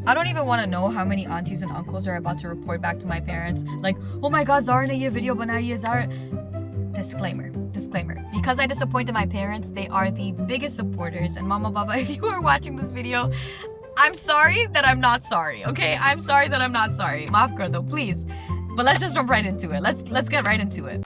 I don't even want to know how many aunties and uncles are about to report back to my parents like, oh my god, Zara ne ye video banai Zara. Disclaimer. Because I disappointed my parents, they are the biggest supporters. And Mama Baba, if you are watching this video, I'm sorry that I'm not sorry, okay? I'm sorry that I'm not sorry. Maaf kar do, please. But let's just jump right into it. Let's get right into it.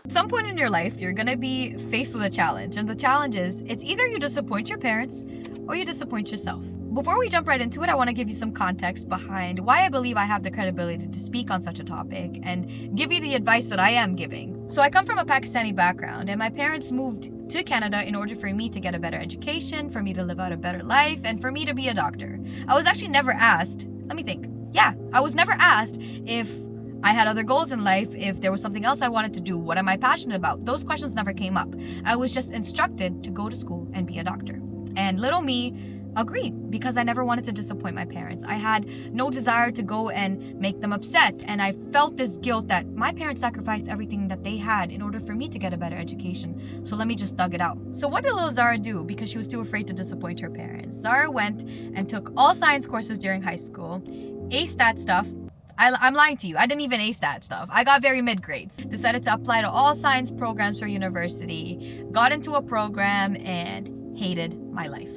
At some point in your life, you're gonna be faced with a challenge. And the challenge is, it's either you disappoint your parents or you disappoint yourself. Before we jump right into it, I want to give you some context behind why I believe I have the credibility to speak on such a topic and give you the advice that I am giving. So I come from a Pakistani background, and my parents moved to Canada in order for me to get a better education, for me to live out a better life, and for me to be a doctor. I was actually never asked, let me think. Yeah, I was never asked if I had other goals in life, if there was something else I wanted to do, what am I passionate about? Those questions never came up. I was just instructed to go to school and be a doctor. And little me agreed because I never wanted to disappoint my parents. I had no desire to go and make them upset, and I felt this guilt that my parents sacrificed everything that they had in order for me to get a better education. So let me just thug it out. So what did little Zara do because she was too afraid to disappoint her parents? Zara went and took all science courses during high school, aced that stuff. I'm lying to you. I didn't even ace that stuff. I got very mid grades. Decided to apply to all science programs for university, got into a program, and hated my life.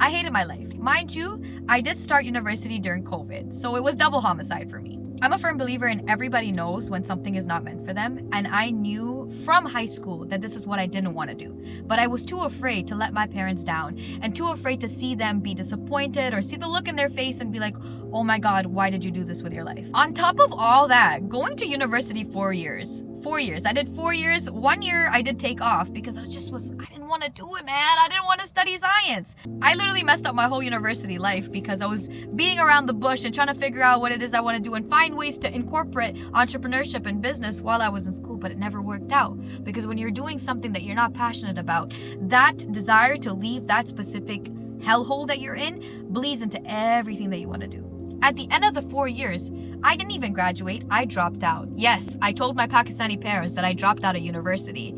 I hated my life. Mind you, I did start university during COVID, so it was double homicide for me. I'm a firm believer in everybody knows when something is not meant for them, and I knew from high school that this is what I didn't want to do. But I was too afraid to let my parents down and too afraid to see them be disappointed or see the look in their face and be like, oh my god, why did you do this with your life? On top of all that, going to university 4 years. 4 years. I did 4 years. 1 year I did take off because I didn't want to do it, man. I didn't want to study science. I literally messed up my whole university life because I was being around the bush and trying to figure out what it is I want to do and find ways to incorporate entrepreneurship and business while I was in school, but it never worked out. Because when you're doing something that you're not passionate about, that desire to leave that specific hellhole that you're in bleeds into everything that you want to do. At the end of the 4 years, I didn't even graduate. I dropped out. Yes, I told my Pakistani parents that I dropped out of university.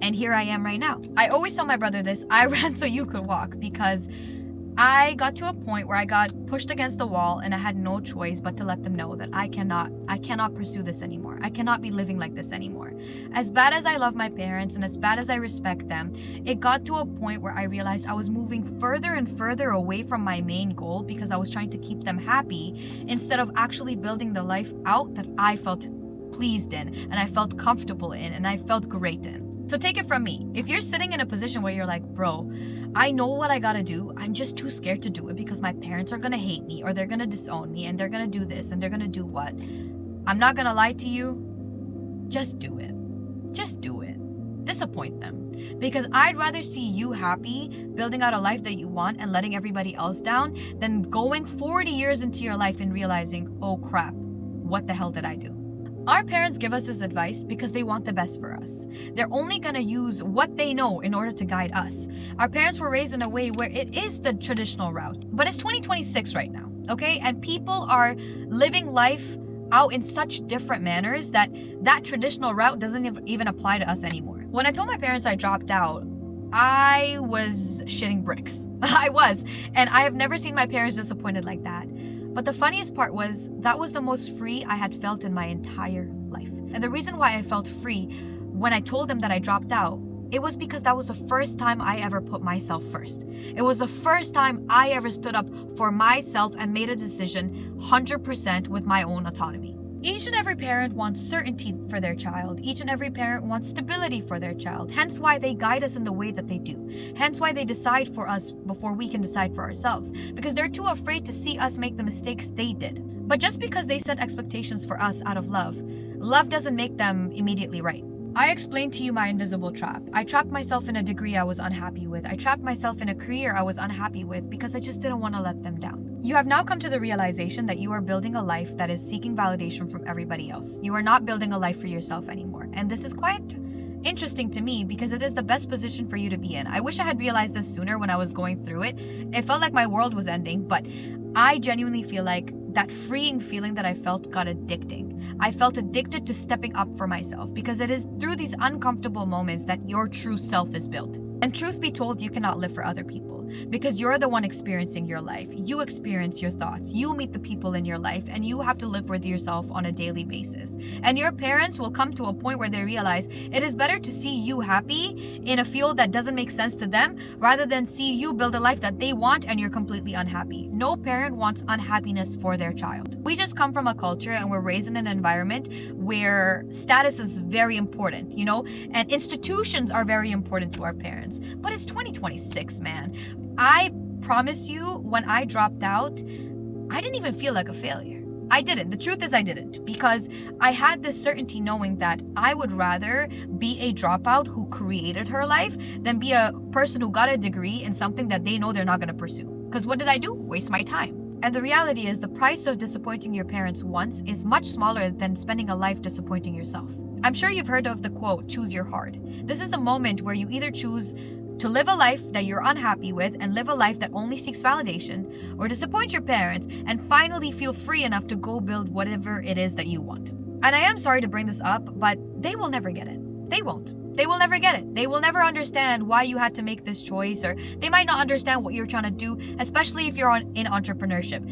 And here I am right now. I always tell my brother this, I ran so you could walk, because I got to a point where I got pushed against the wall and I had no choice but to let them know that I cannot pursue this anymore. I cannot be living like this anymore. As bad as I love my parents and as bad as I respect them, it got to a point where I realized I was moving further and further away from my main goal because I was trying to keep them happy instead of actually building the life out that I felt pleased in and I felt comfortable in and I felt great in. So take it from me. If you're sitting in a position where you're like, bro, I know what I gotta do, I'm just too scared to do it because my parents are gonna hate me or they're gonna disown me and they're gonna do this and they're gonna do what, I'm not gonna lie to you, just do it. Just do it. Disappoint them. Because I'd rather see you happy, building out a life that you want and letting everybody else down than going 40 years into your life and realizing, oh crap, what the hell did I do? Our parents give us this advice because they want the best for us. They're only gonna use what they know in order to guide us. Our parents were raised in a way where it is the traditional route, but it's 2026 right now, okay? And people are living life out in such different manners that traditional route doesn't even apply to us anymore. When I told my parents I dropped out, I was shitting bricks. I was. And I have never seen my parents disappointed like that. But the funniest part was that was the most free I had felt in my entire life. And the reason why I felt free when I told them that I dropped out, it was because that was the first time I ever put myself first. It was the first time I ever stood up for myself and made a decision 100% with my own autonomy. Each and every parent wants certainty for their child. Each and every parent wants stability for their child. Hence why they guide us in the way that they do. Hence why they decide for us before we can decide for ourselves. Because they're too afraid to see us make the mistakes they did. But just because they set expectations for us out of love, love doesn't make them immediately right. I explained to you my invisible trap. I trapped myself in a degree I was unhappy with. I trapped myself in a career I was unhappy with because I just didn't want to let them down. You have now come to the realization that you are building a life that is seeking validation from everybody else. You are not building a life for yourself anymore. And this is quite interesting to me because it is the best position for you to be in. I wish I had realized this sooner when I was going through it. It felt like my world was ending, but I genuinely feel like that freeing feeling that I felt got addicting. I felt addicted to stepping up for myself because it is through these uncomfortable moments that your true self is built. And truth be told, you cannot live for other people. because you're the one experiencing your life. You experience your thoughts. You meet the people in your life, and you have to live with yourself on a daily basis. And your parents will come to a point where they realize it is better to see you happy in a field that doesn't make sense to them rather than see you build a life that they want and you're completely unhappy. No parent wants unhappiness for their child. We just come from a culture and we're raised in an environment where status is very important, and institutions are very important to our parents. But it's 2026, man. I promise you, when I dropped out, I didn't even feel like a failure. I didn't. The truth is I didn't, because I had this certainty knowing that I would rather be a dropout who created her life than be a person who got a degree in something that they know they're not going to pursue. Because what did I do? Waste my time. And the reality is the price of disappointing your parents once is much smaller than spending a life disappointing yourself. I'm sure you've heard of the quote, choose your heart. This is the moment where you either choose to live a life that you're unhappy with and live a life that only seeks validation, or disappoint your parents and finally feel free enough to go build whatever it is that you want. And I am sorry to bring this up, but they will never get it. They won't. They will never get it. They will never understand why you had to make this choice, or they might not understand what you're trying to do, especially if you're in entrepreneurship.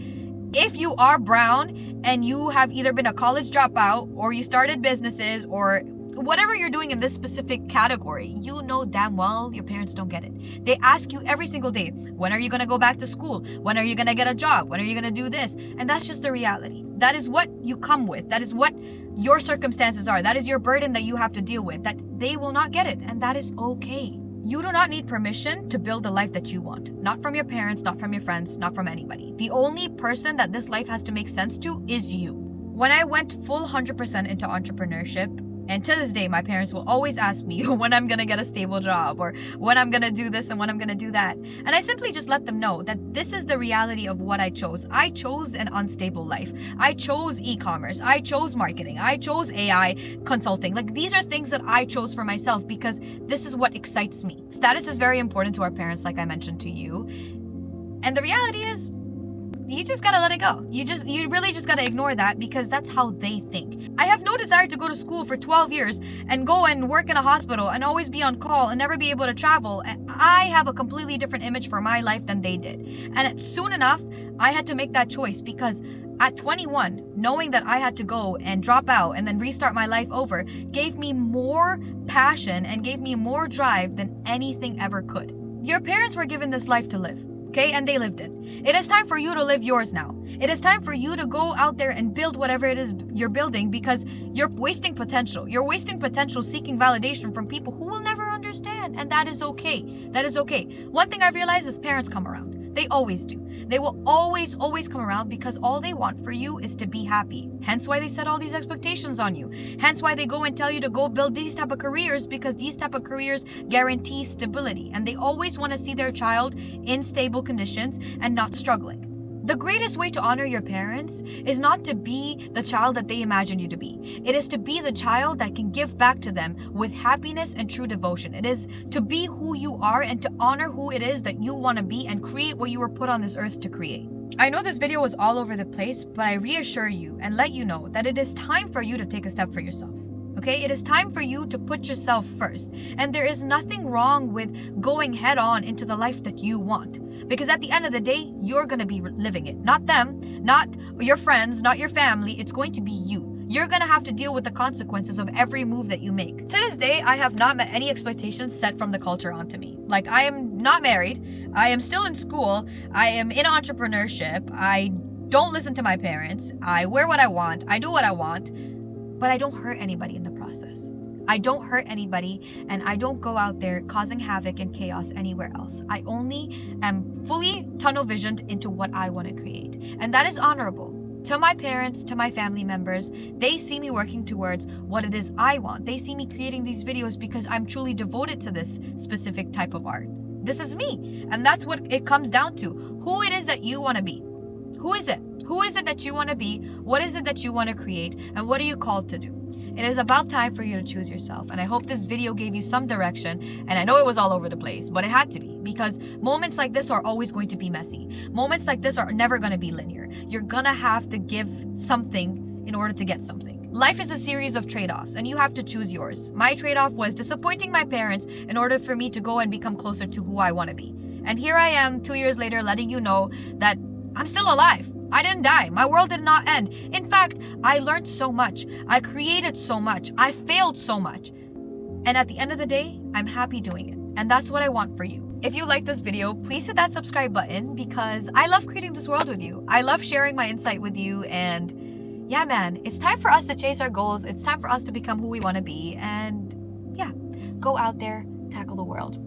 If you are brown and you have either been a college dropout or you started businesses or whatever you're doing in this specific category, you know damn well your parents don't get it. They ask you every single day, when are you going to go back to school? When are you going to get a job? When are you going to do this? And that's just the reality. That is what you come with. That is what your circumstances are. That is your burden that you have to deal with. That they will not get it. And that is okay. You do not need permission to build the life that you want. Not from your parents, not from your friends, not from anybody. The only person that this life has to make sense to is you. When I went full 100% into entrepreneurship, and to this day, my parents will always ask me when I'm gonna get a stable job or when I'm gonna do this and when I'm gonna do that. And I simply just let them know that this is the reality of what I chose. I chose an unstable life. I chose e-commerce. I chose marketing. I chose AI consulting. Like, these are things that I chose for myself because this is what excites me. Status is very important to our parents, like I mentioned to you. And the reality is, you just gotta let it go. You really just gotta ignore that because that's how they think. I have no desire to go to school for 12 years and go and work in a hospital and always be on call and never be able to travel. I have a completely different image for my life than they did. And soon enough, I had to make that choice because at 21, knowing that I had to go and drop out and then restart my life over gave me more passion and gave me more drive than anything ever could. Your parents were given this life to live. Okay, and they lived it. It is time for you to live yours now. It is time for you to go out there and build whatever it is you're building because you're wasting potential. You're wasting potential seeking validation from people who will never understand, and that is okay. That is okay. One thing I've realized is parents come around. They always do. They will always come around because all they want for you is to be happy. Hence why they set all these expectations on you. Hence why they go and tell you to go build these type of careers because these type of careers guarantee stability. And they always want to see their child in stable conditions and not struggling. The greatest way to honor your parents is not to be the child that they imagined you to be. It is to be the child that can give back to them with happiness and true devotion. It is to be who you are and to honor who it is that you want to be and create what you were put on this earth to create. I know this video was all over the place, but I reassure you and let you know that it is time for you to take a step for yourself. Okay, it is time for you to put yourself first. And there is nothing wrong with going head on into the life that you want. Because at the end of the day, you're going to be living it. Not them, not your friends, not your family. It's going to be you. You're going to have to deal with the consequences of every move that you make. To this day, I have not met any expectations set from the culture onto me. Like, I am not married. I am still in school. I am in entrepreneurship. I don't listen to my parents. I wear what I want. I do what I want. But I don't hurt anybody in the process. I don't hurt anybody, and I don't go out there causing havoc and chaos anywhere else. I only am fully tunnel visioned into what I want to create. And that is honorable. To my parents, to my family members, they see me working towards what it is I want. They see me creating these videos because I'm truly devoted to this specific type of art. This is me. And that's what it comes down to. Who it is that you want to be. Who is it? Who is it that you want to be? What is it that you want to create? And what are you called to do? It is about time for you to choose yourself. And I hope this video gave you some direction. And I know it was all over the place, but it had to be. Because moments like this are always going to be messy. Moments like this are never going to be linear. You're going to have to give something in order to get something. Life is a series of trade-offs, and you have to choose yours. My trade-off was disappointing my parents in order for me to go and become closer to who I want to be. And here I am 2 years later letting you know that I'm still alive. I didn't die. My world did not end. In fact, I learned so much. I created so much. I failed so much. And at the end of the day, I'm happy doing it. And that's what I want for you. If you like this video, please hit that subscribe button because I love creating this world with you. I love sharing my insight with you. And yeah, man, it's time for us to chase our goals. It's time for us to become who we want to be. And yeah, go out there, tackle the world.